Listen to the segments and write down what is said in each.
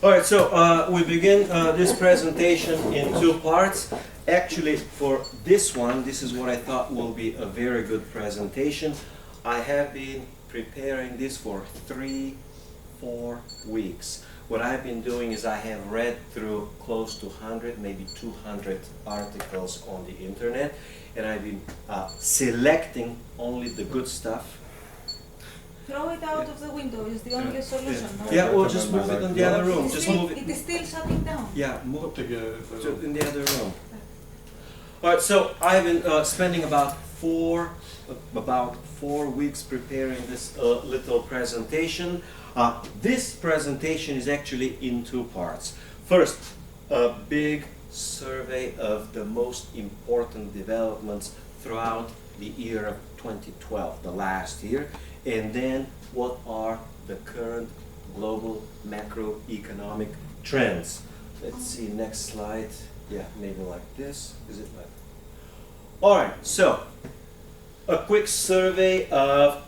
All right, so we begin this presentation in two parts. Actually, for this one, this is what I thought will be a very good presentation. I have been preparing this for 3-4 weeks. What I've been doing is I have read through close to 100, maybe 200 articles on the internet, and I've been selecting only the good stuff. Throw it out of the window is the only solution. No? Yeah, we'll just move it in the other room. Just move it. It is still shutting down. Yeah, move it in the other room. All right, so I've been spending about four weeks preparing this little presentation. This presentation is actually in two parts. First, a big survey of the most important developments throughout the year of 2012, the last year, and then what are the current global macroeconomic trends. Let's see, next slide. Yeah, maybe like this. Is it like? All right, so a quick survey of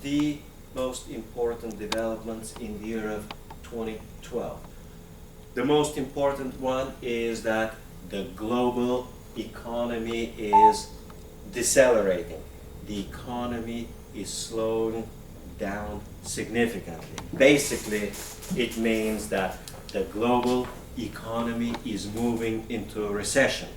the most important developments in the year of 2012. The most important one is that the global economy is decelerating. The economy is slowing down significantly. Basically, it means that the global economy is moving into a recession.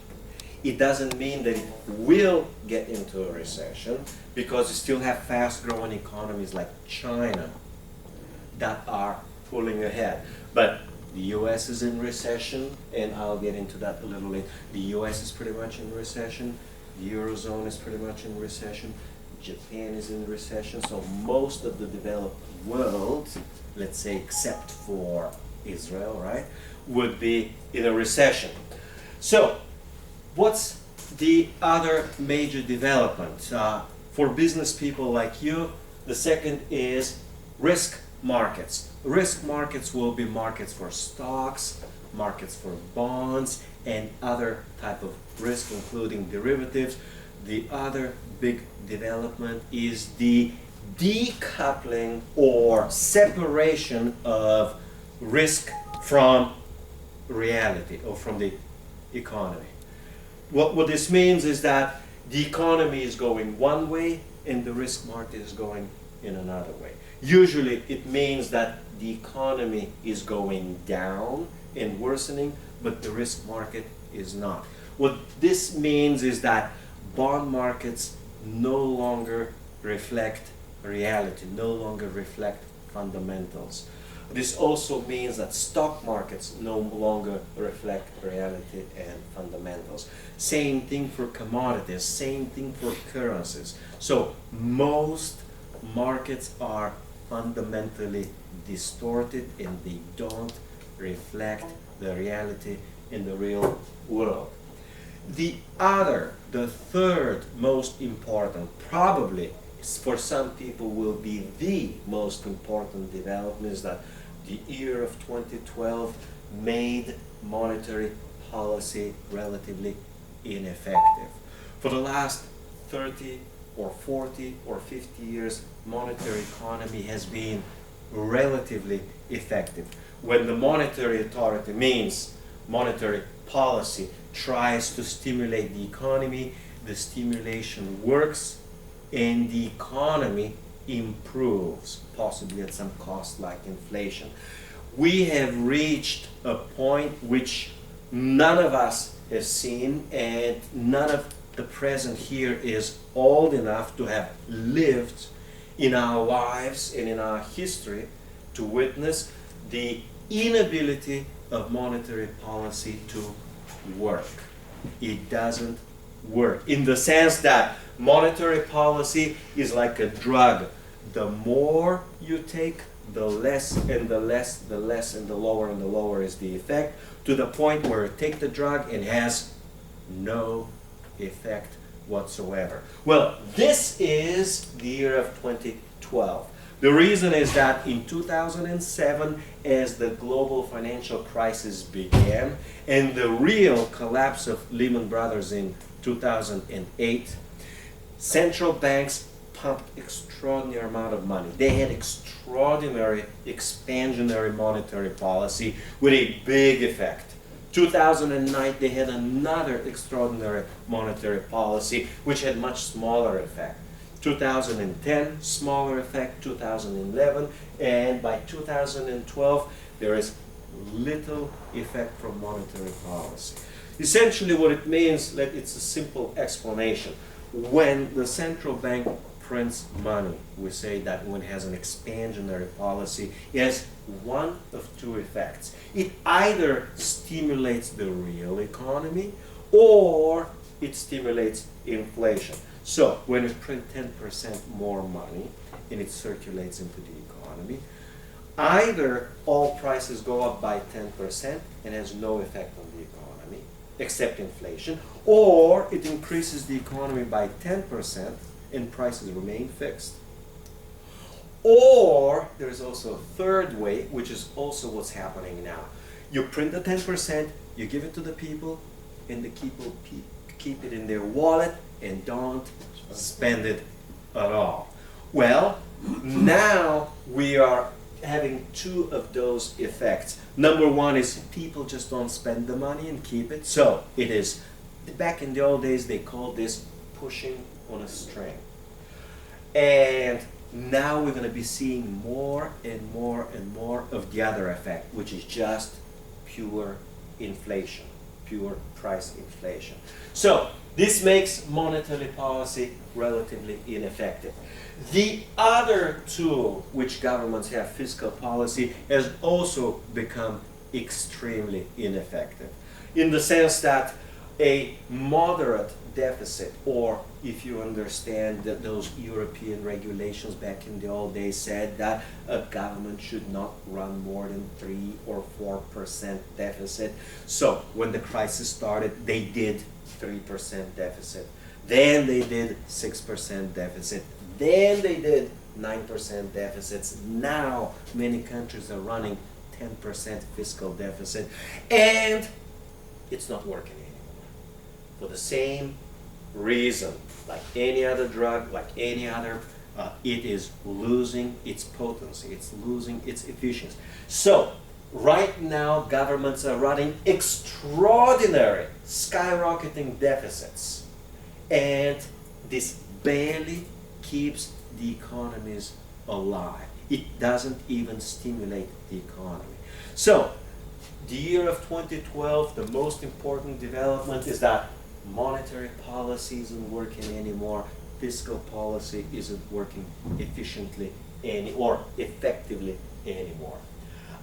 It doesn't mean that it will get into a recession, because you still have fast-growing economies like China that are pulling ahead. But the US is in recession, and I'll get into that a little later. The US is pretty much in recession. The Eurozone is pretty much in recession. Japan is in recession. So most of the developed world, let's say except for Israel, right, would be in a recession. So what's the other major development? For business people like you, the second is risk markets. Risk markets will be markets for stocks, markets for bonds, and other type of risk, including derivatives. The other big development is the decoupling or separation of risk from reality or from the economy. What this means is that the economy is going one way and the risk market is going in another way. Usually it means that the economy is going down and worsening, but the risk market is not. What this means is that bond markets no longer reflect reality, no longer reflect fundamentals. This also means that stock markets no longer reflect reality and fundamentals. Same thing for commodities, same thing for currencies. So most markets are fundamentally distorted and they don't reflect the reality in the real world. The third most important, probably for some people will be the most important development, is that the year of 2012 made monetary policy relatively ineffective. For the last 30 or 40 or 50 years, monetary economy has been relatively effective. When the monetary authority means monetary policy tries to stimulate the economy, the stimulation works and the economy improves, possibly at some cost like inflation. We have reached a point which none of us have seen, and none of the present here is old enough to have lived in our lives and in our history to witness the inability of monetary policy to work. It doesn't work in the sense that monetary policy is like a drug. The more you take, the less and the less, the less and the lower is the effect, to the point where you take the drug and it has no effect whatsoever. Well, this is the year of 2012. The reason is that in 2007, as the global financial crisis began and the real collapse of Lehman Brothers in 2008, central banks pumped extraordinary amount of money. They had extraordinary expansionary monetary policy with a big effect. 2009, they had another extraordinary monetary policy which had much smaller effect. 2010, smaller effect, 2011, and by 2012, there is little effect from monetary policy. Essentially what it means, it's a simple explanation. When the central bank prints money, we say that when it has an expansionary policy, it has one of two effects. It either stimulates the real economy or it stimulates inflation. So when you print 10% more money and it circulates into the economy, either all prices go up by 10% and has no effect on the economy, except inflation, or it increases the economy by 10% and prices remain fixed. Or there's also a third way, which is also what's happening now. You print the 10%, you give it to the people, and the people keep it in their wallet and don't spend it at all. Well, now we are having two of those effects. Number one is people just don't spend the money and keep it. So it is, back in the old days, they called this pushing on a string. And now we're going to be seeing more and more and more of the other effect, which is just pure inflation, pure price inflation. So this makes monetary policy relatively ineffective. The other tool which governments have, fiscal policy, has also become extremely ineffective, in the sense that a moderate deficit, or if you understand that those European regulations back in the old days said that a government should not run more than 3 or 4% deficit. So when the crisis started, they did 3% deficit. Then they did 6% deficit. Then they did 9% deficits. Now many countries are running 10% fiscal deficit, and it's not working anymore. For the same reason, like any other drug, like any other, it is losing its potency, it's losing its efficiency. So right now governments are running extraordinary, skyrocketing deficits, and this barely keeps the economies alive. It doesn't even stimulate the economy. So the year of 2012, the most important development is that monetary policy isn't working anymore, fiscal policy isn't working efficiently or effectively anymore.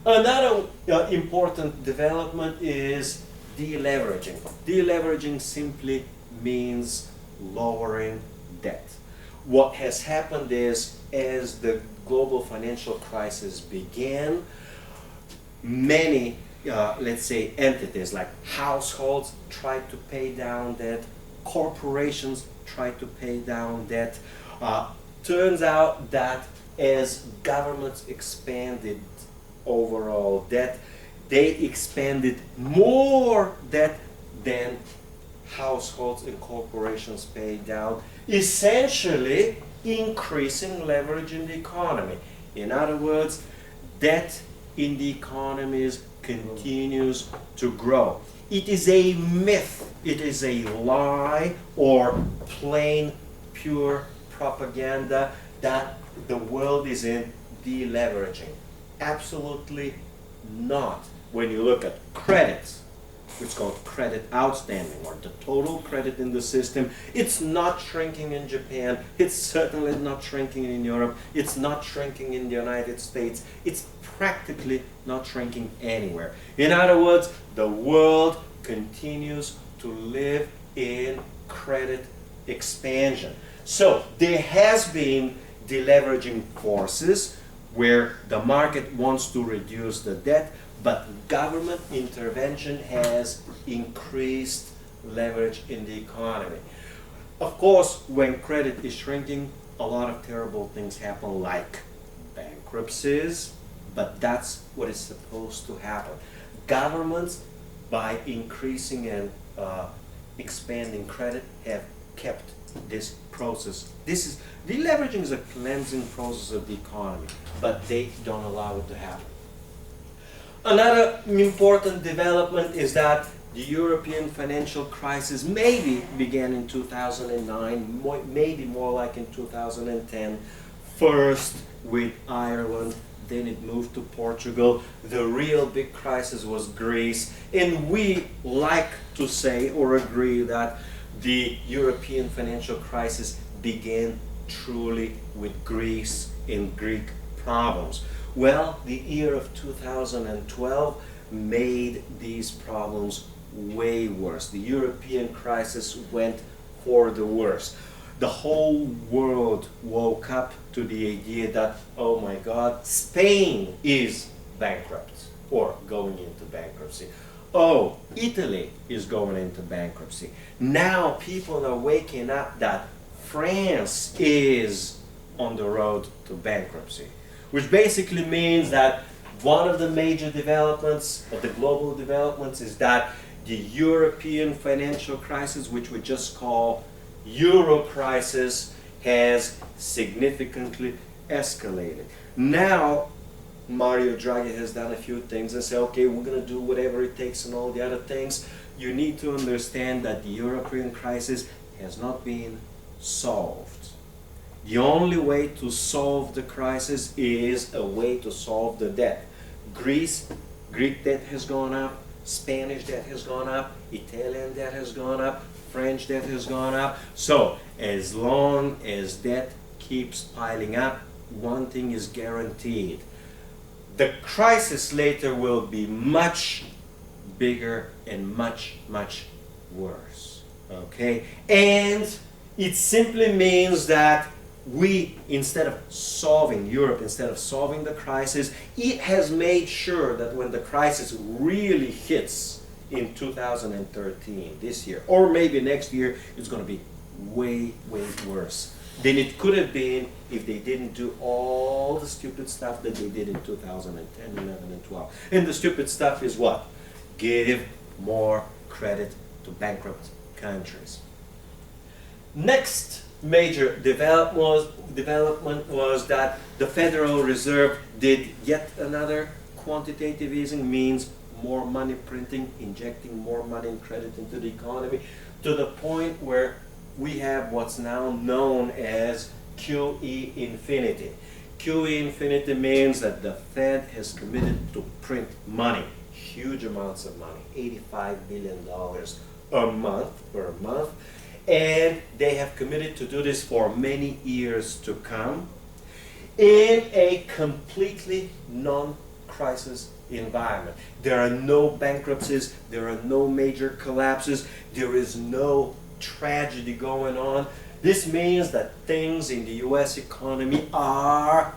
Another important development is deleveraging. Deleveraging simply means lowering debt. What has happened is, as the global financial crisis began, many let's say entities like households tried to pay down debt, corporations tried to pay down debt. Turns out that as governments expanded overall debt, they expanded more debt than households and corporations paid down, essentially increasing leverage in the economy. In other words, debt in the economies continues to grow. It is a myth, it is a lie, or plain pure propaganda that the world is in deleveraging. Absolutely not. When you look at credits, it's called credit outstanding, or the total credit in the system, it's not shrinking in Japan, it's certainly not shrinking in Europe, it's not shrinking in the United States, it's practically not shrinking anywhere. In other words, the world continues to live in credit expansion. So there has been deleveraging forces where the market wants to reduce the debt, but government intervention has increased leverage in the economy. Of course, when credit is shrinking, a lot of terrible things happen, like bankruptcies, but that's what is supposed to happen. Governments, by increasing and expanding credit, have kept this process. Deleveraging is a cleansing process of the economy, but they don't allow it to happen. Another important development is that the European financial crisis maybe began in 2009, maybe more like in 2010, first with Ireland, then it moved to Portugal. The real big crisis was Greece, and we like to say or agree that the European financial crisis began truly with Greece and Greek problems. Well, the year of 2012 made these problems way worse. The European crisis went for the worse. The whole world woke up to the idea that, oh my God, Spain is bankrupt or going into bankruptcy. Oh, Italy is going into bankruptcy. Now people are waking up that France is on the road to bankruptcy, which basically means that one of the major developments of the global developments is that the European financial crisis, which we just call Euro crisis, has significantly escalated. Now, Mario Draghi has done a few things and said, okay, we're going to do whatever it takes and all the other things. You need to understand that the European crisis has not been solved. The only way to solve the crisis is a way to solve the debt. Greek debt has gone up, Spanish debt has gone up, Italian debt has gone up, French debt has gone up. So as long as debt keeps piling up, one thing is guaranteed. The crisis later will be much bigger and much, much worse. Okay? And it simply means that Europe, instead of solving the crisis, it has made sure that when the crisis really hits in 2013, this year, or maybe next year, it's going to be way, way worse than it could have been if they didn't do all the stupid stuff that they did in 2010, 11, and 12. And the stupid stuff is what? Give more credit to bankrupt countries. Next major development was that the Federal Reserve did yet another quantitative easing, means more money printing, injecting more money and credit into the economy, to the point where we have what's now known as QE infinity. QE infinity means that the Fed has committed to print money, huge amounts of money, $85 billion a month, and they have committed to do this for many years to come in a completely non-crisis environment. There are no bankruptcies, there are no major collapses, there is no tragedy going on. This means that things in the US economy are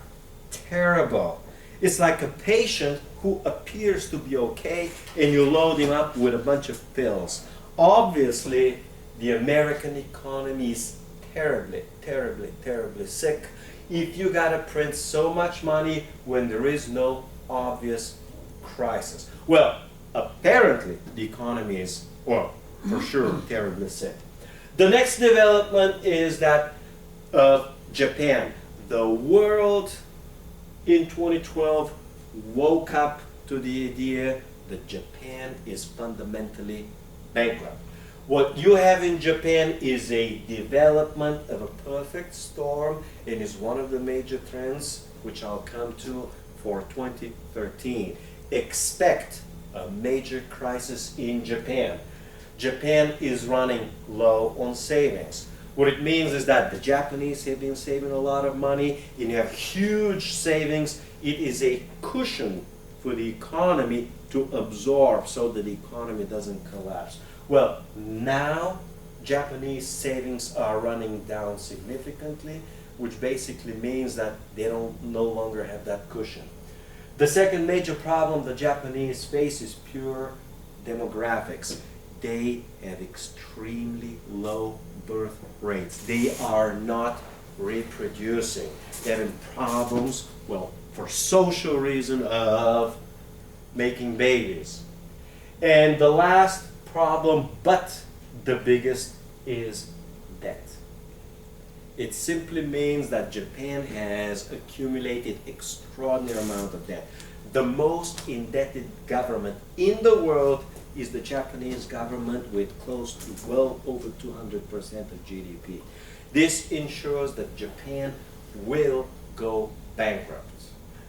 terrible. It's like a patient who appears to be okay and you load him up with a bunch of pills. Obviously, the American economy is terribly, terribly, terribly sick if you gotta print so much money when there is no obvious crisis. Well, apparently the economy is, well, for sure, terribly sick. The next development is that Japan. The world in 2012 woke up to the idea that Japan is fundamentally bankrupt. What you have in Japan is a development of a perfect storm and is one of the major trends which I'll come to for 2013. Expect a major crisis in Japan. Japan is running low on savings. What it means is that the Japanese have been saving a lot of money and you have huge savings. It is a cushion for the economy to absorb so that the economy doesn't collapse. Well, now Japanese savings are running down significantly, which basically means that they no longer have that cushion. The second major problem the Japanese face is pure demographics. They have extremely low birth rates. They are not reproducing. They're having problems, well, for social reason of making babies. And the last problem, but the biggest, is debt. It simply means that Japan has accumulated extraordinary amount of debt. The most indebted government in the world is the Japanese government, with close to well over 200% of GDP. This ensures that Japan will go bankrupt.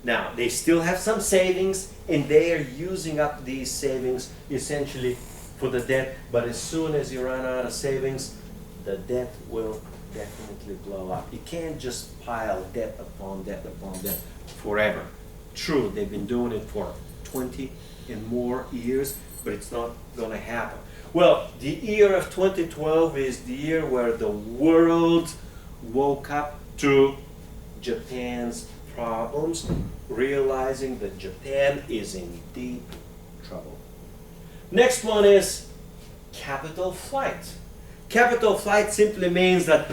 Now, they still have some savings, and they are using up these savings essentially for the debt, but as soon as you run out of savings, the debt will definitely blow up. You can't just pile debt upon debt upon debt forever. True, they've been doing it for 20 and more years, but it's not going to happen. Well, the year of 2012 is the year where the world woke up to Japan's problems, realizing that Japan is in deep trouble. Next one is capital flight. Capital flight simply means that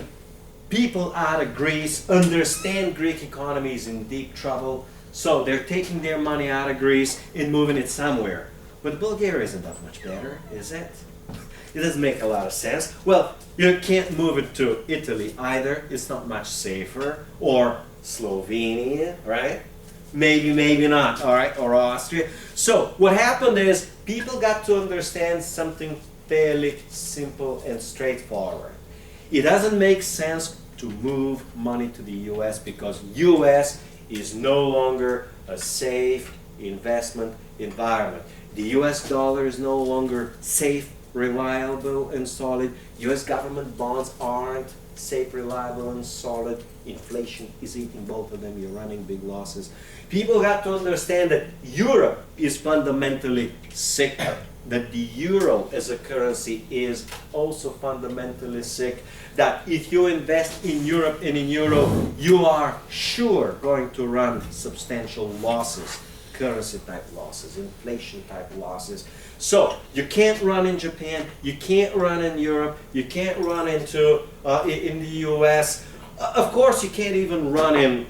people out of Greece understand Greek economy is in deep trouble, so they're taking their money out of Greece and moving it somewhere. But Bulgaria isn't that much better, is it? It doesn't make a lot of sense. Well, you can't move it to Italy either. It's not much safer. Or Slovenia, right? Maybe, maybe not, all right? Or Austria. So what happened is people got to understand something fairly simple and straightforward. It doesn't make sense to move money to the US because US is no longer a safe investment environment. The US dollar is no longer safe, reliable, and solid. US government bonds aren't safe, reliable, and solid. Inflation is eating both of them. You're running big losses. People got to understand that Europe is fundamentally sick, that the euro as a currency is also fundamentally sick, that if you invest in Europe and in euro, you are sure going to run substantial losses, currency type losses, inflation type losses. So you can't run in Japan, you can't run in Europe, you can't run into in the US. Of course, you can't even run in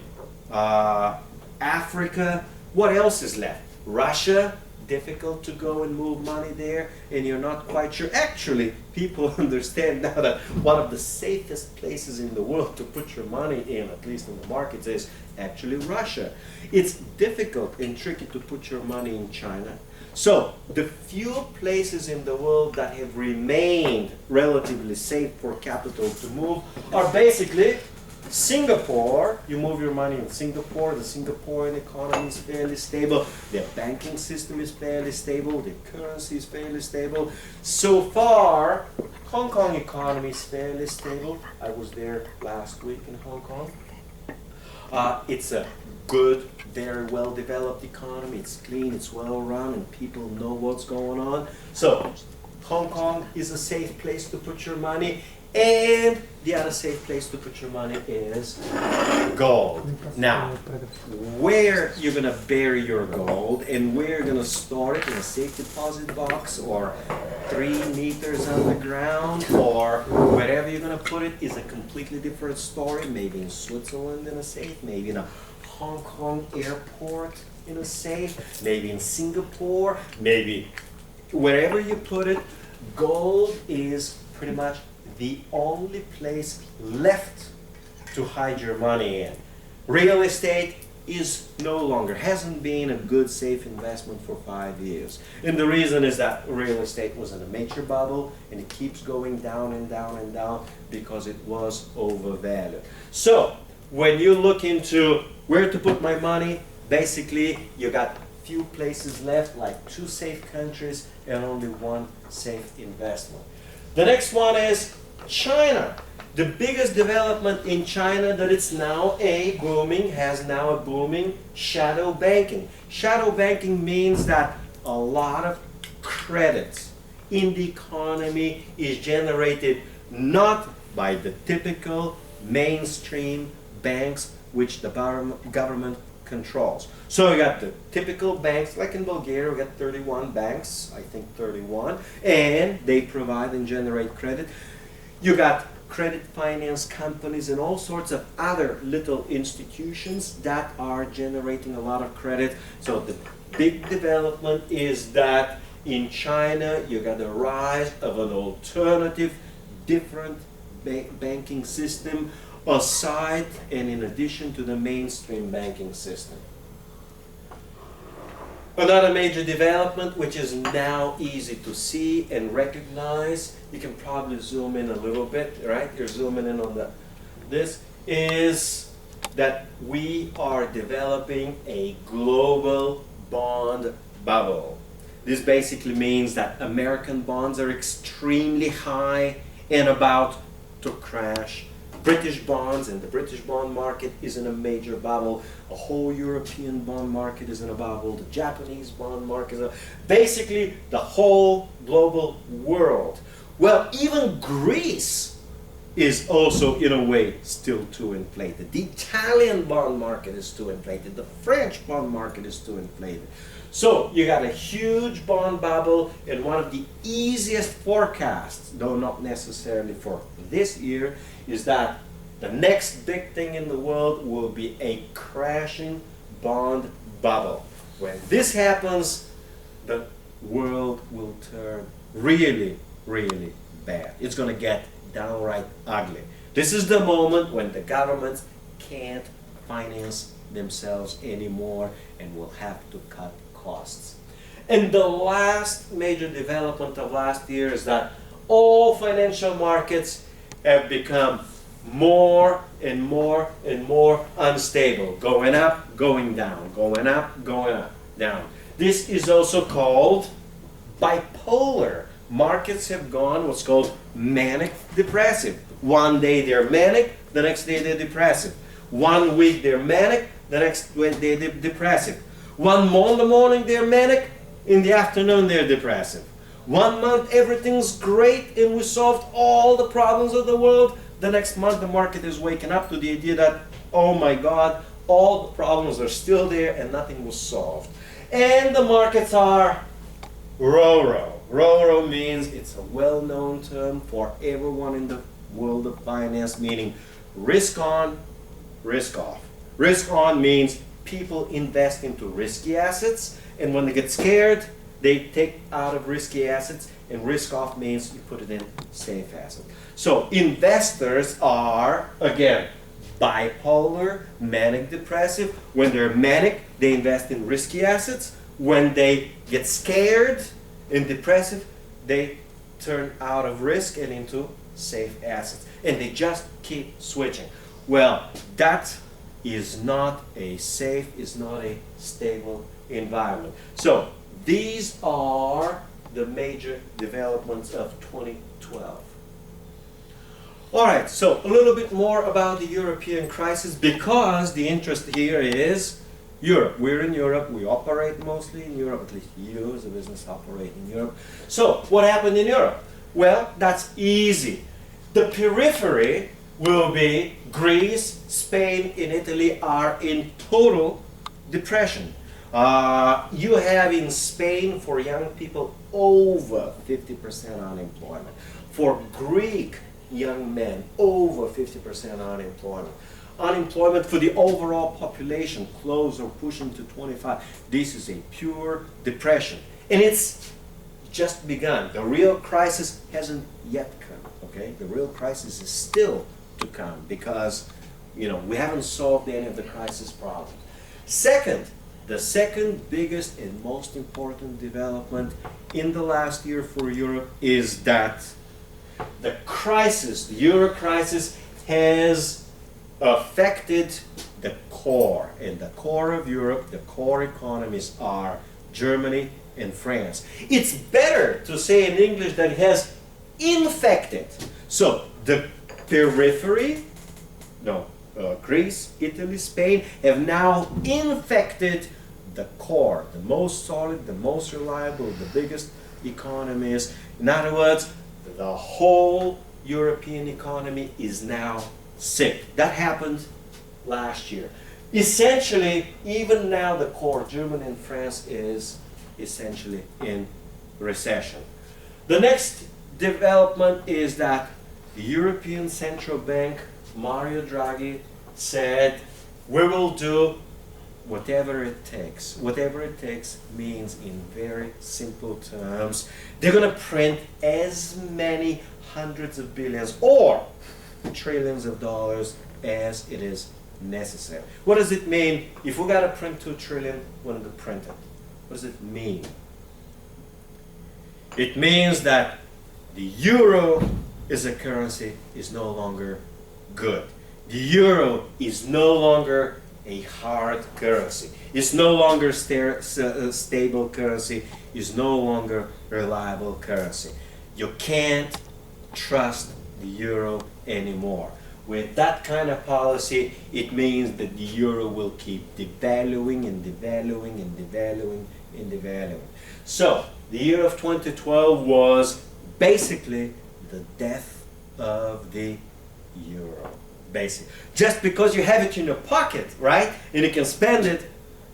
Africa. What else is left? Russia, difficult to go and move money there, and you're not quite sure. Actually, people understand now that one of the safest places in the world to put your money in, at least in the markets, is actually Russia. It's difficult and tricky to put your money in China. So the few places in the world that have remained relatively safe for capital to move are basically Singapore. You move your money in Singapore. The Singaporean economy is fairly stable. Their banking system is fairly stable. Their currency is fairly stable. So far, Hong Kong economy is fairly stable. I was there last week in Hong Kong. It's a good, very well developed economy. It's clean, it's well run, and people know what's going on. So Hong Kong is a safe place to put your money. And the other safe place to put your money is gold. Now, where you're going to bury your gold and where you're going to store it, in a safe deposit box or 3 meters underground or wherever you're going to put it, is a completely different story. Maybe in Switzerland in a safe, maybe in a Hong Kong airport in a safe, maybe in Singapore, maybe wherever you put it. Gold is pretty much the only place left to hide your money in. Real estate is no longer, hasn't been a good, safe investment for 5 years. And the reason is that real estate was in a major bubble, and it keeps going down and down and down because it was overvalued. So when you look into where to put my money, basically you got few places left, like 2 safe countries and only 1 safe investment. The next one is China. The biggest development in China that it's now has now a booming shadow banking. Shadow banking means that a lot of credit in the economy is generated not by the typical mainstream banks which the government controls. So you got the typical banks, like in Bulgaria, we got 31 banks, I think 31, and they provide and generate credit. You got credit finance companies and all sorts of other little institutions that are generating a lot of credit. So the big development is that in China you got a rise of an alternative, different banking system aside and in addition to the mainstream banking system. Another major development, which is now easy to see and recognize, you can probably zoom in a little bit, right? You're zooming in on this, is that we are developing a global bond bubble. This basically means that American bonds are extremely high and about to crash. British bonds and the British bond market is in a major bubble. A whole European bond market is in a bubble. The Japanese bond market is basically the whole global world. Well, even Greece is also in a way still too inflated. The Italian bond market is too inflated. The French bond market is too inflated. So you got a huge bond bubble, and one of the easiest forecasts, though not necessarily for this year, is that the next big thing in the world will be a crashing bond bubble. When this happens, the world will turn really, really bad. It's going to get downright ugly. This is the moment when the governments can't finance themselves anymore and will have to cut costs. And the last major development of last year is that all financial markets have become more and more and more unstable, going up, going down, going up, going up, down. This is also called bipolar. Markets have gone what's called manic depressive. One day they're manic, the next day they're depressive. 1 week they're manic, the next day they're depressive. In the morning they're manic, in the afternoon they're depressive. 1 month everything's great and we solved all the problems of the world. The next month the market is waking up to the idea that, oh my God, all the problems are still there and nothing was solved. And the markets are row-row. Row-row means it's a well-known term for everyone in the world of finance, meaning risk on, risk off. Risk on means people invest into risky assets, and when they get scared, they take out of risky assets, and risk off means you put it in safe assets. So investors are, again, bipolar, manic depressive. When they're manic, they invest in risky assets. When they get scared and depressive, they turn out of risk and into safe assets. And they just keep switching. Well, that is not a safe, is not a stable environment. So these are the major developments of 2012. All right, so a little bit more about the European crisis, because the interest here is Europe. We're in Europe. We operate mostly in Europe. At least you as a business operate in Europe. So what happened in Europe? Well, that's easy. The periphery will be Greece, Spain, and Italy are in total depression. You have in Spain for young people over 50% unemployment. For Greek young men, over 50% unemployment. Unemployment for the overall population, close or pushing to 25. This is a pure depression. And it's just begun. The real crisis hasn't yet come, okay? The real crisis is still to come because, we haven't solved any of the crisis problems. Second, the second biggest and most important development in the last year for Europe is that the crisis, the euro crisis, has affected the core. And the core of Europe, the core economies are Germany and France. It's better to say in English that it has infected. So the periphery, Greece, Italy, Spain, have now infected the core, the most solid, the most reliable, the biggest economies. In other words, the whole European economy is now sick. That happened last year. Essentially, even now the core, Germany and France, is essentially in recession. The next development is that the European Central Bank, Mario Draghi, said we will do whatever it takes. Whatever it takes means, in very simple terms, they're going to print as many hundreds of billions or trillions of dollars as it is necessary. What does it mean? If we got to print 2 trillion, when to print it? What does it mean? It means that the euro as a currency is no longer good. The euro is no longer a hard currency. It's no longer stable currency. It's no longer reliable currency. You can't trust the euro anymore. With that kind of policy, it means that the euro will keep devaluing and devaluing and devaluing and devaluing. So, the year of 2012 was basically the death of the euro. Basic. Just because you have it in your pocket, right, and you can spend it,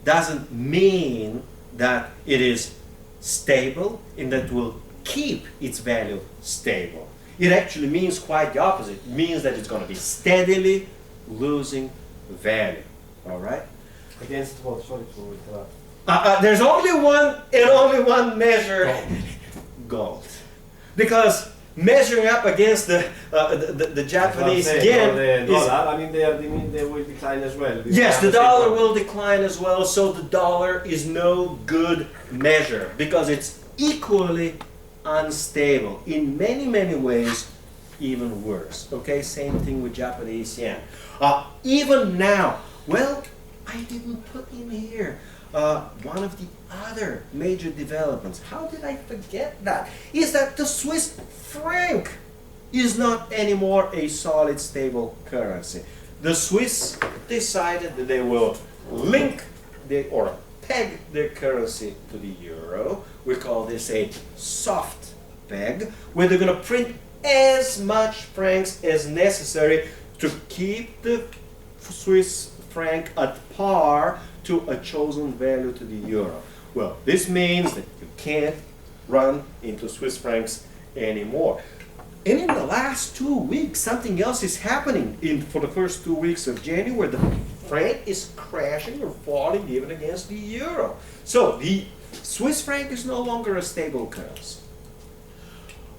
doesn't mean that it is stable and that will keep its value stable. It actually means quite the opposite. It means that it's going to be steadily losing value. All right? Against what? Sorry to interrupt. There's only one measure: gold. Because measuring up against the Japanese yen the dollar, I mean, they will decline as well. Yes, the dollar will decline as well, so the dollar is no good measure because it's equally unstable. In many, many ways, even worse. Okay, same thing with Japanese yen. Even now, well, I didn't put in here one of the other major developments. How did I forget that? Is that the Swiss franc is not anymore a solid, stable currency. The Swiss decided that they will link or peg their currency to the euro. We call this a soft peg, where they're going to print as much francs as necessary to keep the Swiss franc at par to a chosen value to the euro. Well, this means that you can't run into Swiss francs anymore. And in the last 2 weeks, something else is happening. For the first 2 weeks of January, the franc is crashing or falling even against the euro. So the Swiss franc is no longer a stable currency.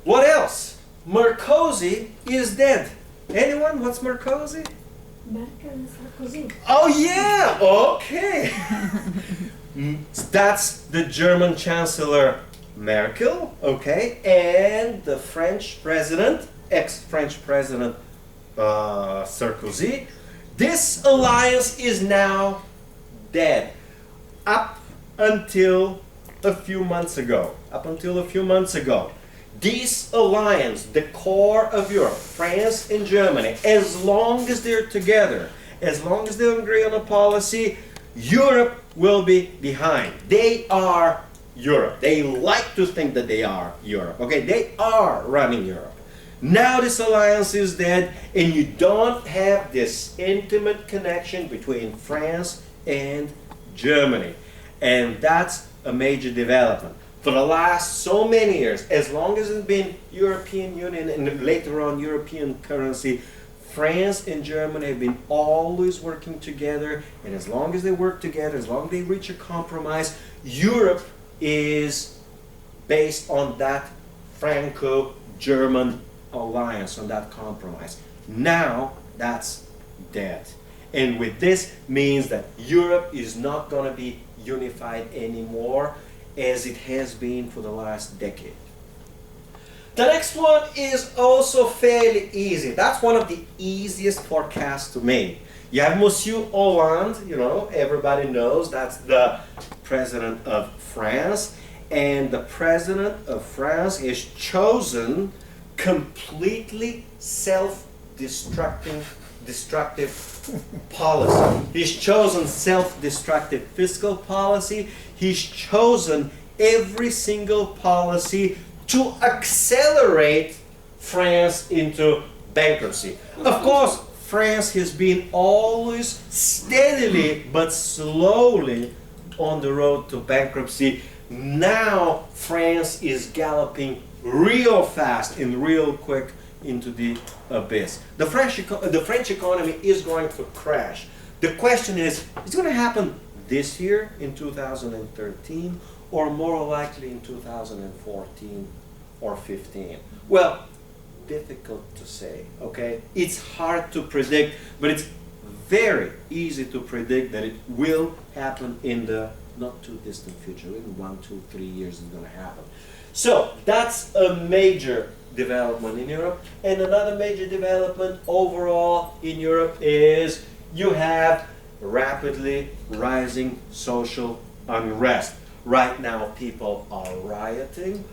What else? Mercosi is dead. Anyone? What's Mercosi? Merkel and Sarkozy. Oh yeah, okay. That's the German Chancellor Merkel, okay, and the French President, ex-French President Sarkozy. This alliance is now dead. Up until a few months ago. This alliance, the core of Europe, France and Germany, as long as they're together, as long as they agree on a policy, Europe will be behind. They are Europe. They like to think that they are Europe. Okay, they are running Europe. Now this alliance is dead, and you don't have this intimate connection between France and Germany. And that's a major development. For the last so many years, as long as it's been European Union and later on European currency, France and Germany have been always working together, and as long as they work together, as long as they reach a compromise, Europe is based on that Franco-German alliance, on that compromise. Now, that's dead. And with this means that Europe is not going to be unified anymore as it has been for the last decade. The next one is also fairly easy. That's one of the easiest forecasts to make. You have Monsieur Hollande, you know, everybody knows that's the president of France. And the president of France is chosen completely destructive policy. He's chosen self-destructive fiscal policy. He's chosen every single policy to accelerate France into bankruptcy. Of course, France has been always steadily but slowly on the road to bankruptcy. Now France is galloping real fast and real quick into the abyss. The French economy is going to crash. The question is, it's going to happen this year in 2013 or more likely in 2014 or 15? Well, difficult to say, okay? It's hard to predict, but it's very easy to predict that it will happen in the not too distant future. In 1, 2, 3 years it's going to happen. So that's a major development in Europe. And another major development overall in Europe is you have rapidly rising social unrest. Right now people are rioting,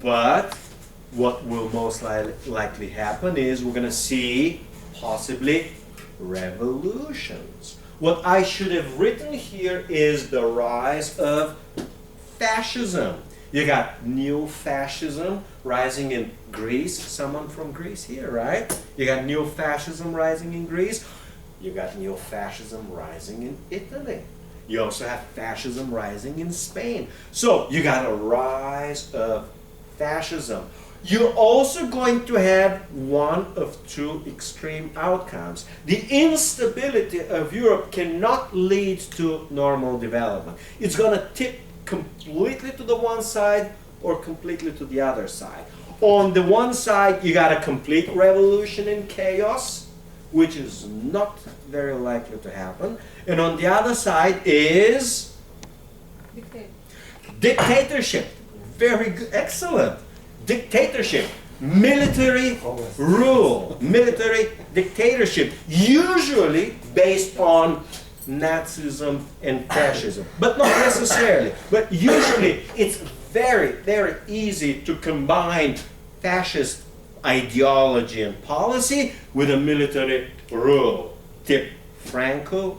but what will most likely happen is we're going to see possibly revolutions. What I should have written here is the rise of fascism. You got new fascism rising in Greece. Someone from Greece here, right? You got new fascism rising in Greece. You got new fascism rising in Italy. You also have fascism rising in Spain. So you got a rise of fascism. You're also going to have one of two extreme outcomes. The instability of Europe cannot lead to normal development. It's going to tip completely to the one side or completely to the other side. On the one side, you got a complete revolution in chaos, which is not very likely to happen. And on the other side is dictatorship. Very good, excellent. Dictatorship, military rule, military dictatorship, usually based on Nazism and fascism, but not necessarily. But usually it's very, very easy to combine fascist ideology and policy with a military rule, type Franco,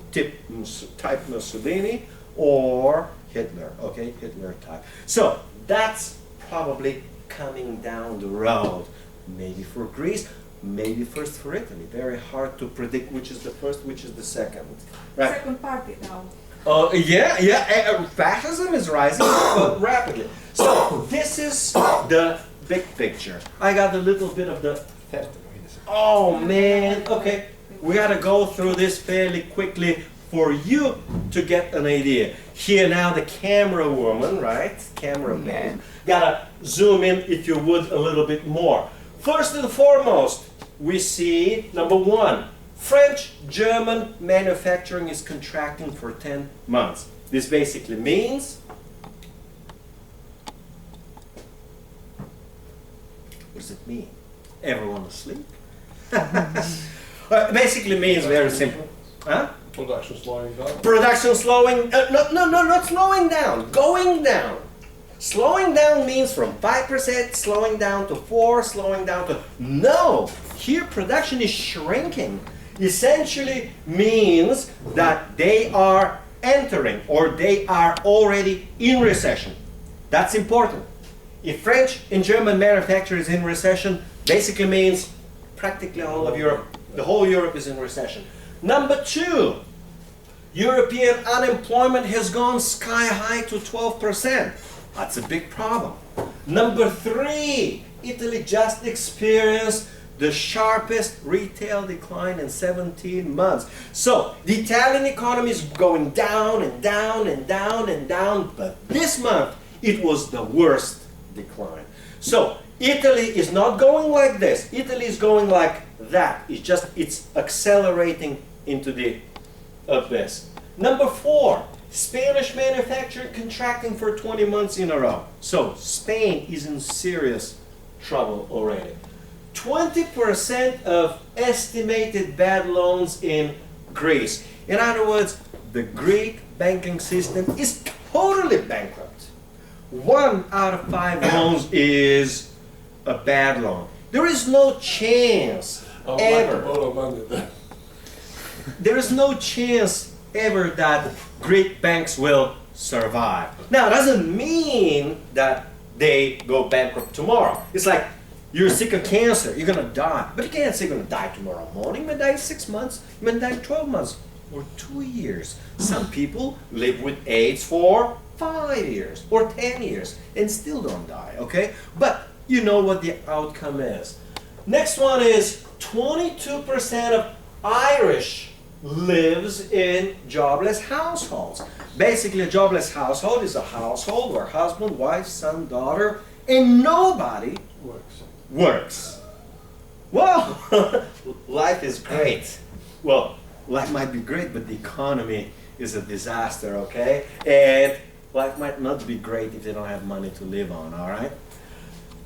type Mussolini, or Hitler, okay, Hitler type. So that's probably coming down the road, maybe for Greece, maybe first for Italy. Very hard to predict which is the first, which is the second. Right? Second party now. Oh, fascism is rising rapidly. So this is the big picture. I got a little bit of the... Oh man, okay. We gotta go through this fairly quickly for you to get an idea. Here now the camera woman, right? Cameraman. Gotta zoom in, if you would, a little bit more. First and foremost, we see, number one, French-German manufacturing is contracting for 10 months. This basically means, what does it mean? Everyone asleep? Basically means very simple. Huh? Production slowing down. Production slowing, not slowing down, going down. Slowing down means from 5% slowing down to 4, slowing down to... No! Here production is shrinking. Essentially means that they are entering or they are already in recession. That's important. If French and German manufacturing is in recession, basically means practically all of Europe, the whole Europe is in recession. Number two, European unemployment has gone sky high to 12%. That's a big problem. Number three, Italy just experienced the sharpest retail decline in 17 months. So the Italian economy is going down and down and down and down, but this month it was the worst decline. So Italy is not going like this. Italy is going like that. It's accelerating into the abyss. Number four, Spanish manufacturing contracting for 20 months in a row. So Spain is in serious trouble already. 20% of estimated bad loans in Greece. In other words, the Greek banking system is totally bankrupt. 1 out of 5 loans is a bad loan. There is no chance ever. There is no chance ever that Greek banks will survive. Now, it doesn't mean that they go bankrupt tomorrow. It's like you're sick of cancer, you're gonna die. But you can't say you're gonna die tomorrow morning. You may die in 6 months, you may die in 12 months, or 2 years. Some people live with AIDS for 5 years or 10 years and still don't die, okay? But you know what the outcome is. Next one is 22% of Irish lives in jobless households. Basically, a jobless household is a household where husband, wife, son, daughter, and nobody works. Well, life is great. Well, life might be great, but the economy is a disaster, okay? And life might not be great if they don't have money to live on, all right?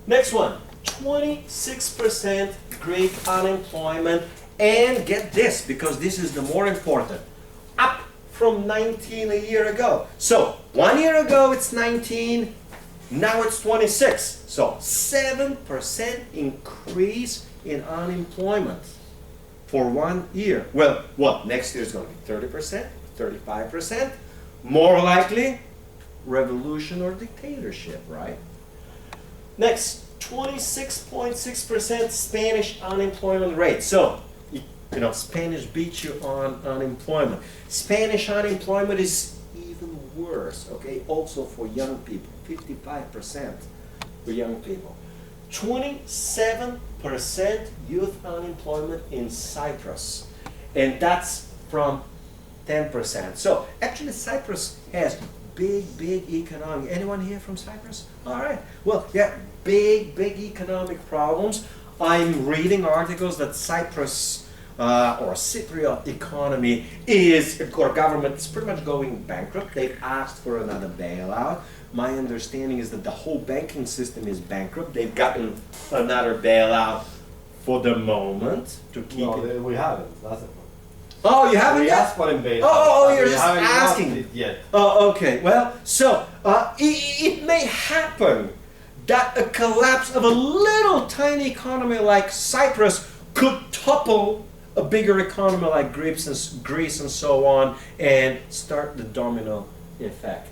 Next one, 26% Greek unemployment. And get this, because this is the more important, up from 19 a year ago. So 1 year ago it's 19, now it's 26. So 7% increase in unemployment for 1 year. Well, what? Next year is going to be 30%, 35%. More likely, revolution or dictatorship, right? Next, 26.6% Spanish unemployment rate. So, you know, Spanish beat you on unemployment. Spanish unemployment is even worse, okay? Also for young people, 55% for young people. 27% youth unemployment in Cyprus. And that's from 10%. So, actually Cyprus has big economic. Anyone here from Cyprus? All right. Well, yeah, big economic problems. I'm reading articles that Cyprus or Cypriot economy is, or government is pretty much going bankrupt. They've asked for another bailout. My understanding is that the whole banking system is bankrupt. They've gotten another bailout for the moment to keep it. We haven't. That's the point. Oh, you haven't We yet? asked for a bailout. Oh, you're We just haven't asking. gotten it yet. Oh, okay. Well, so it may happen that a collapse of a little tiny economy like Cyprus could topple a bigger economy like Greece and so on and start the domino effect.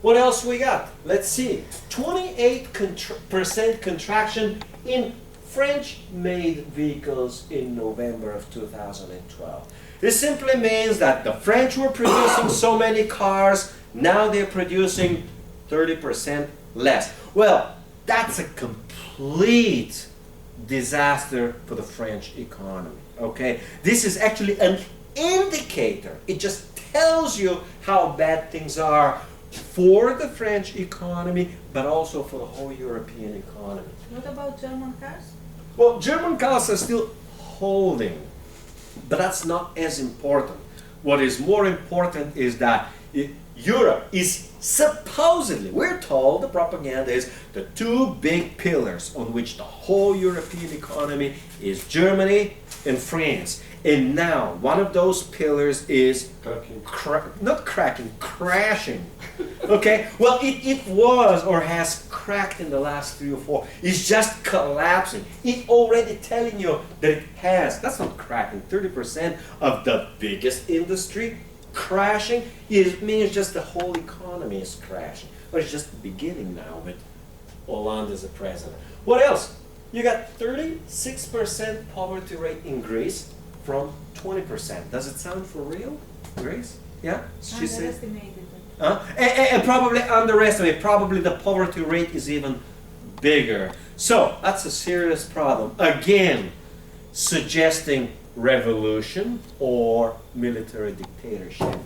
What else we got? Let's see. 28% contraction in French-made vehicles in November of 2012. This simply means that the French were producing so many cars, now they're producing 30% less. Well, that's a complete disaster for the French economy, okay? This is actually an indicator. It just tells you how bad things are for the French economy, but also for the whole European economy. What about German cars? Well, German cars are still holding, but that's not as important. What is more important is that Europe is supposedly, we're told, the propaganda is the two big pillars on which the whole European economy is Germany and France. And now one of those pillars is crashing. Okay, well it was or has cracked in the last 3 or 4. It's just collapsing. It's already telling you that it has. That's not cracking. 30% of the biggest industry crashing, it means just the whole economy is crashing. But it's just the beginning now with Hollande as the president. What else? You got 36% poverty rate in Greece from 20%. Does it sound for real, Grace? Yeah? She said. Underestimated. And probably underestimated. Probably the poverty rate is even bigger. So that's a serious problem. Again, suggesting revolution or military dictatorship.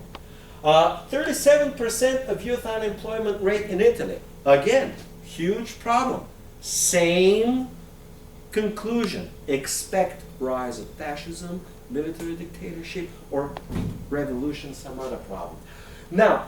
37% of youth unemployment rate in Italy. Again, huge problem. Same conclusion. Expect rise of fascism, military dictatorship, or revolution, some other problem. Now,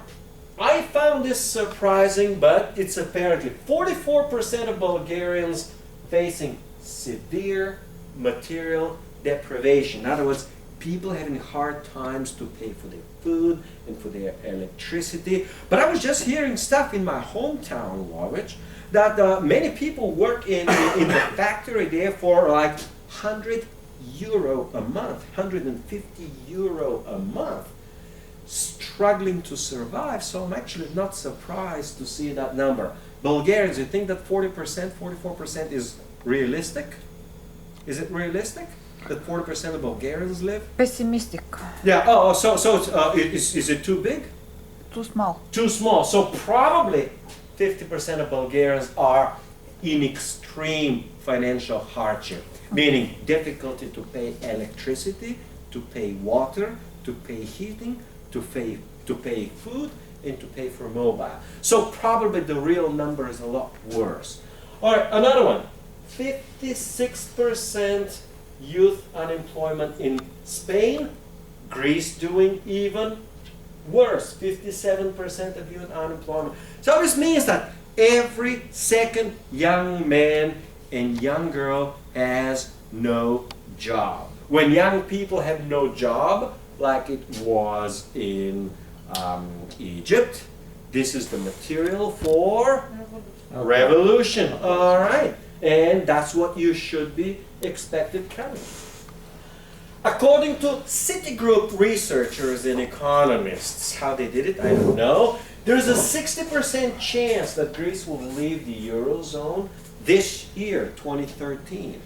I found this surprising, but it's apparently 44% of Bulgarians facing severe material deprivation. In other words, people having hard times to pay for their food and for their electricity. But I was just hearing stuff in my hometown, Lovich, that many people work in the factory there for like €100 a month, 150 euro a month, struggling to survive. So I'm actually not surprised to see that number. Bulgarians, you think that 40%, 44% is realistic? Is it realistic that 40% of Bulgarians live? Pessimistic. Yeah. So is it too big? Too small. Too small. So probably 50% of Bulgarians are in extreme financial hardship, meaning difficulty to pay electricity, to pay water, to pay heating, to pay food, and to pay for mobile. So probably the real number is a lot worse. All right, another one. 56% youth unemployment in Spain. Greece doing even worse. 57% of youth unemployment. So this means that every second young man and young girl has no job. When young people have no job, like it was in Egypt, this is the material for revolution. All right, and that's what you should be expected coming. According to Citigroup researchers and economists, how they did it, I don't know. There's a 60% chance that Greece will leave the Eurozone this year, 2013.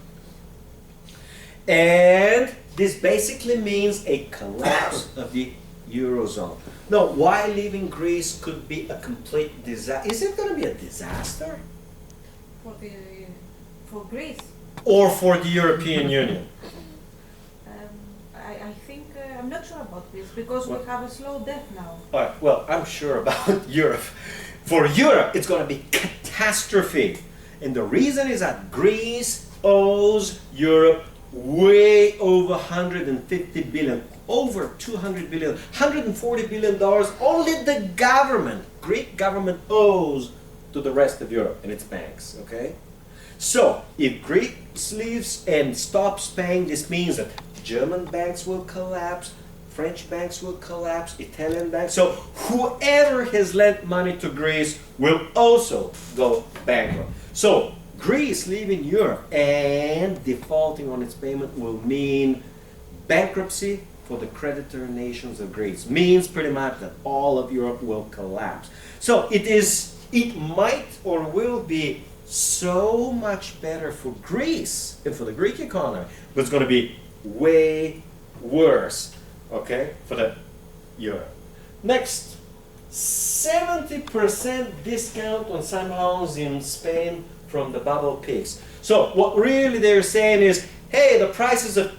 And this basically means a collapse of the Eurozone. Now, why leaving Greece could be a complete disaster? Is it going to be a disaster? For Greece? Or for the European Union? I think, I'm not sure about this, because we have a slow death now. All right, well, I'm sure about Europe. For Europe, it's going to be catastrophe. And the reason is that Greece owes Europe way over 150 billion, over 200 billion, 140 billion dollars. Only the government, Greek government, owes to the rest of Europe and its banks. Okay, so if Greece leaves and stops paying, this means that German banks will collapse, French banks will collapse, Italian banks. So whoever has lent money to Greece will also go bankrupt. So Greece leaving Europe and defaulting on its payment will mean bankruptcy for the creditor nations of Greece. Means pretty much that all of Europe will collapse. So it might or will be so much better for Greece and for the Greek economy, but it's going to be way worse, okay, for the euro. Next, 70% discount on some homes in Spain from the bubble peaks. So what really they're saying is, hey, the prices of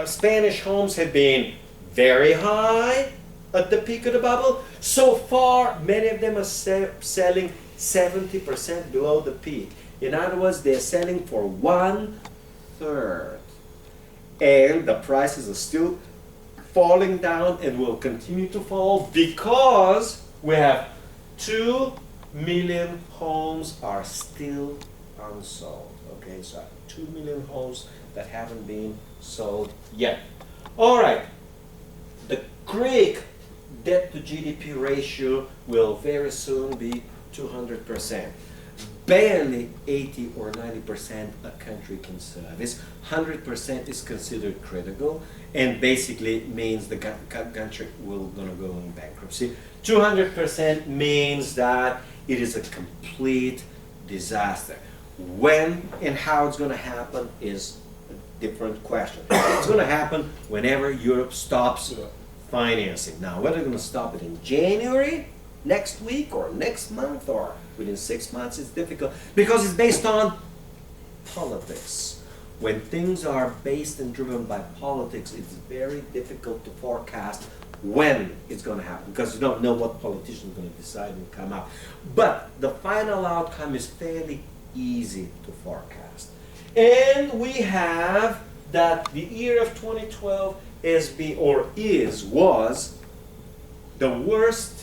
Spanish homes have been very high at the peak of the bubble. So far, many of them are selling 70% below the peak. In other words, they're selling for 1/3. And the prices are still falling down and will continue to fall because we have 2 million homes are still unsold. Okay, so 2 million homes that haven't been sold yet. All right, the Greek debt to GDP ratio will very soon be 200%. Barely 80 or 90% a country can service. 100% is considered critical and basically means the country will gonna go in bankruptcy. 200% means that it is a complete disaster. When and how it's gonna happen is a different question. It's gonna happen whenever Europe stops financing. Now, whether they're gonna stop it in January, next week, or next month, or within 6 months, it's difficult because it's based on politics. When things are based and driven by politics, it's very difficult to forecast when it's going to happen because you don't know what politician is going to decide and come out. But the final outcome is fairly easy to forecast. And we have that the year of 2012 was the worst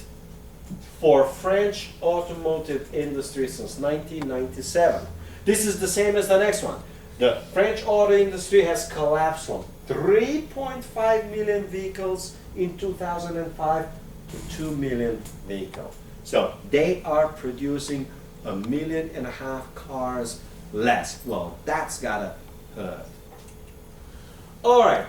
for French automotive industry since 1997. This is the same as the next one. The French auto industry has collapsed from 3.5 million vehicles in 2005 to 2 million vehicles. So they are producing 1.5 million cars less. Well, that's gotta hurt. All right,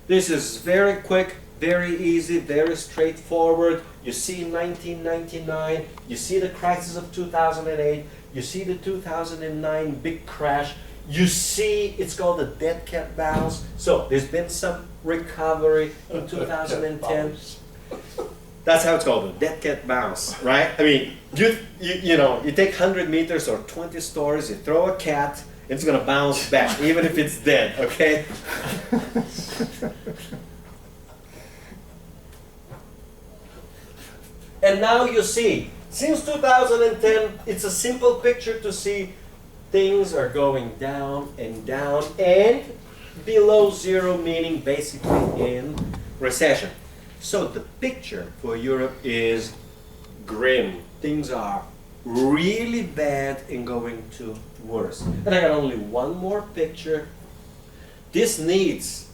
this is very quick, very easy, very straightforward. You see 1999, you see the crisis of 2008, you see the 2009 big crash, you see it's called the dead cat bounce. So there's been some recovery in 2010. That's how it's called, the dead cat bounce, right? I mean, you know, you take 100 meters or 20 stories, you throw a cat, it's gonna bounce back, even if it's dead, okay? And now you see, since 2010, it's a simple picture to see things are going down and below zero, meaning basically in recession. So the picture for Europe is grim. Things are really bad and going to worse. And I got only one more picture. This needs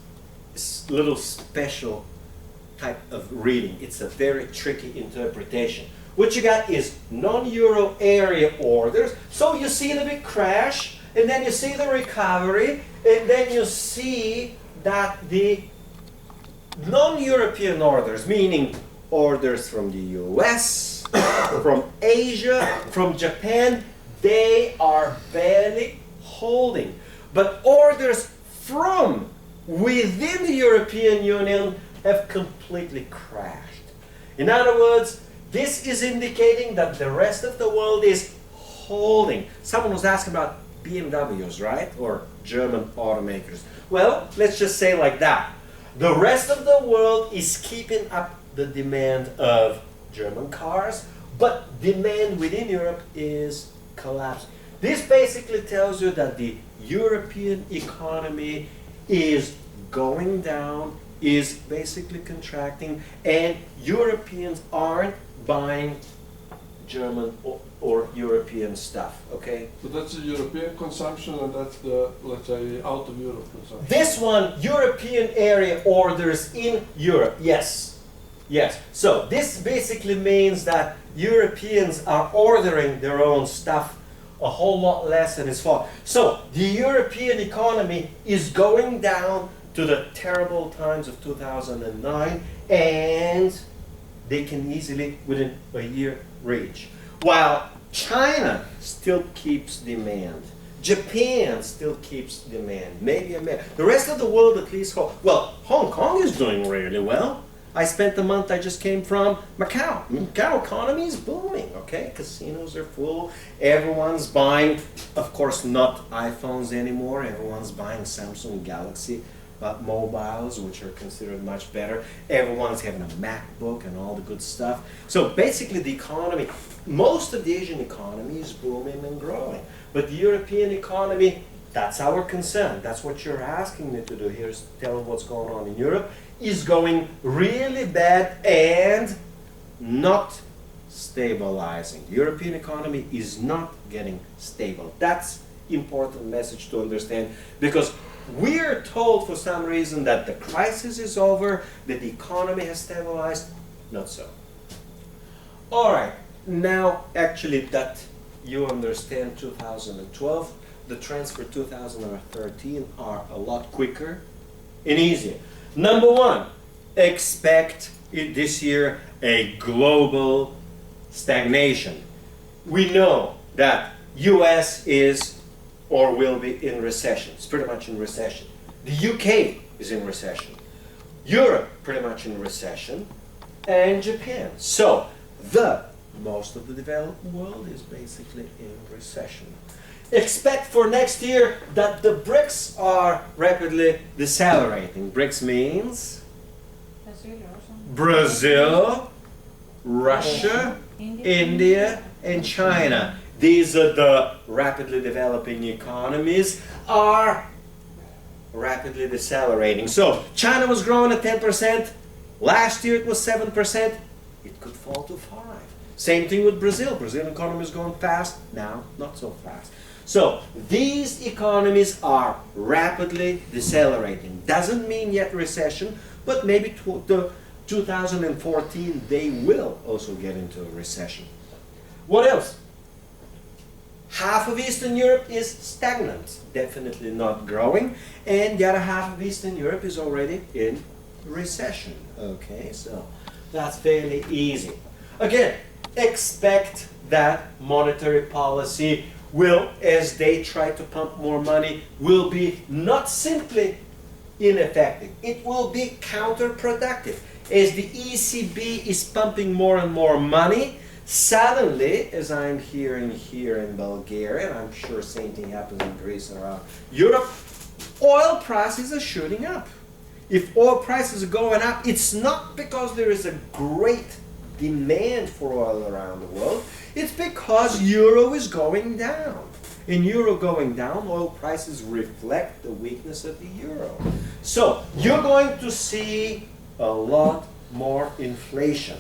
a little special type of reading. It's a very tricky interpretation. What you got is non-euro area orders. So you see the big crash, and then you see the recovery, and then you see that the non-European orders, meaning orders from the US, from Asia, from Japan, they are barely holding. But orders from within the European Union have completely crashed. In other words, this is indicating that the rest of the world is holding. Someone was asking about BMWs, right? Or German automakers. Well, let's just say like that. The rest of the world is keeping up the demand of German cars, but demand within Europe is collapsing. This basically tells you that the European economy is going down, is basically contracting, and Europeans aren't buying German or European stuff, okay? So that's the European consumption, and that's the, let's say, out of Europe consumption. This one, European area orders in Europe, yes. Yes. So this basically means that Europeans are ordering their own stuff a whole lot less than it's for. So the European economy is going down to the terrible times of 2009, and they can easily, within a year, reach. While China still keeps demand. Japan still keeps demand. Maybe America. The rest of the world at least, well, Hong Kong is doing really well. I spent the month I just came from Macau. Macau economy is booming, okay? Casinos are full. Everyone's buying, of course, not iPhones anymore. Everyone's buying Samsung Galaxy mobiles, which are considered much better. Everyone's having a MacBook and all the good stuff. So basically the economy, most of the Asian economy is booming and growing. But the European economy, that's our concern. That's what you're asking me to do here, is tell what's going on in Europe, is going really bad and not stabilizing. The European economy is not getting stable. That's important message to understand, because we're told for some reason that the crisis is over, that the economy has stabilized. Not so. All right, now actually that you understand 2012, the trends for 2013 are a lot quicker and easier. Number one, expect this year a global stagnation. We know that US is or will be in recession. It's pretty much in recession. The UK is in recession. Europe pretty much in recession, and Japan. So most of the developed world is basically in recession. Expect for next year that the BRICS are rapidly decelerating. BRICS means Brazil, Russia, India, and China. These are the rapidly developing economies are rapidly decelerating. So China was growing at 10%. Last year it was 7%. It could fall to 5%. Same thing with Brazil. Brazilian economy is going fast. Now, not so fast. So these economies are rapidly decelerating. Doesn't mean yet recession, but maybe 2014 they will also get into a recession. What else? Half of Eastern Europe is stagnant, definitely not growing, and the other half of Eastern Europe is already in recession. Okay, so that's fairly easy. Again, expect that monetary policy will, as they try to pump more money, will be not simply ineffective, it will be counterproductive. As the ECB is pumping more and more money, suddenly, as I'm hearing here in Bulgaria, and I'm sure same thing happens in Greece and around Europe, oil prices are shooting up. If oil prices are going up, it's not because there is a great demand for oil around the world? It's because euro is going down. In euro going down, oil prices reflect the weakness of the euro. So you're going to see a lot more inflation.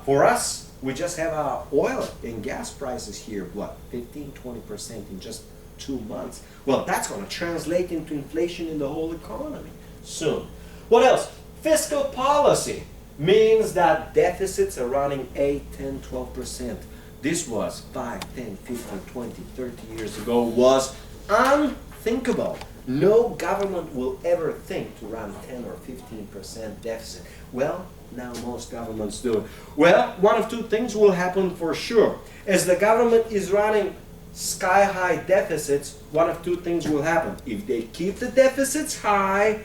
For us, we just have our oil and gas prices here, what, 15-20% in just 2 months. Well, that's going to translate into inflation in the whole economy soon. What else? Fiscal policy means that deficits are running 8, 10, 12%. This was 5, 10, 15, 20, 30 years ago was unthinkable. No government will ever think to run 10 or 15% deficit. Well, now most governments do it. Well, one of two things will happen for sure. As the government is running sky-high deficits, one of two things will happen. If they keep the deficits high,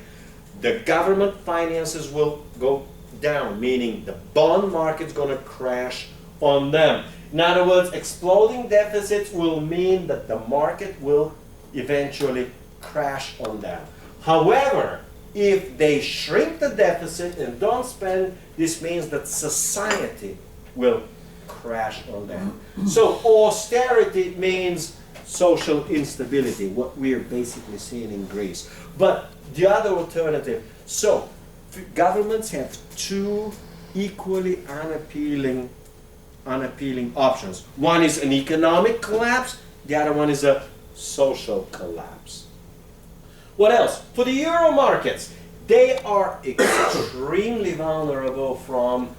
the government finances will go down, meaning the bond market's going to crash on them. In other words, exploding deficits will mean that the market will eventually crash on them. However, if they shrink the deficit and don't spend, this means that society will crash on them. So austerity means social instability, what we're basically seeing in Greece. But the other alternative, so governments have two equally unappealing options. One is an economic collapse, the other one is a social collapse. What else? For the euro markets, they are extremely vulnerable from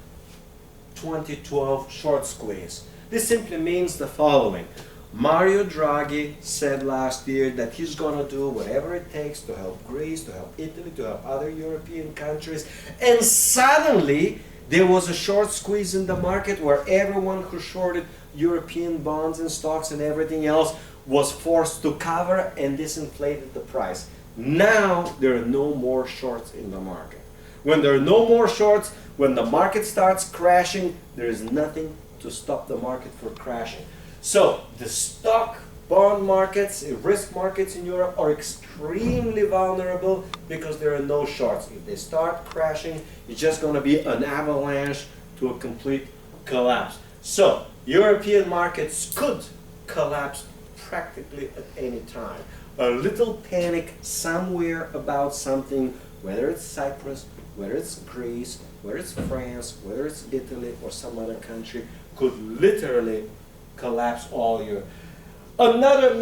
2012 short squeeze. This simply means the following. Mario Draghi said last year that he's going to do whatever it takes to help Greece, to help Italy, to help other European countries, and suddenly there was a short squeeze in the market where everyone who shorted European bonds and stocks and everything else was forced to cover, and this inflated the price. Now there are no more shorts in the market. When there are no more shorts, when the market starts crashing, there is nothing to stop the market from crashing. So the stock, bond markets, risk markets in Europe are extremely vulnerable because there are no shorts. If they start crashing, it's just going to be an avalanche to a complete collapse. So European markets could collapse practically at any time. A little panic somewhere about something, whether it's Cyprus, whether it's Greece, whether it's France, whether it's Italy or some other country, could literally collapse all Europe. Another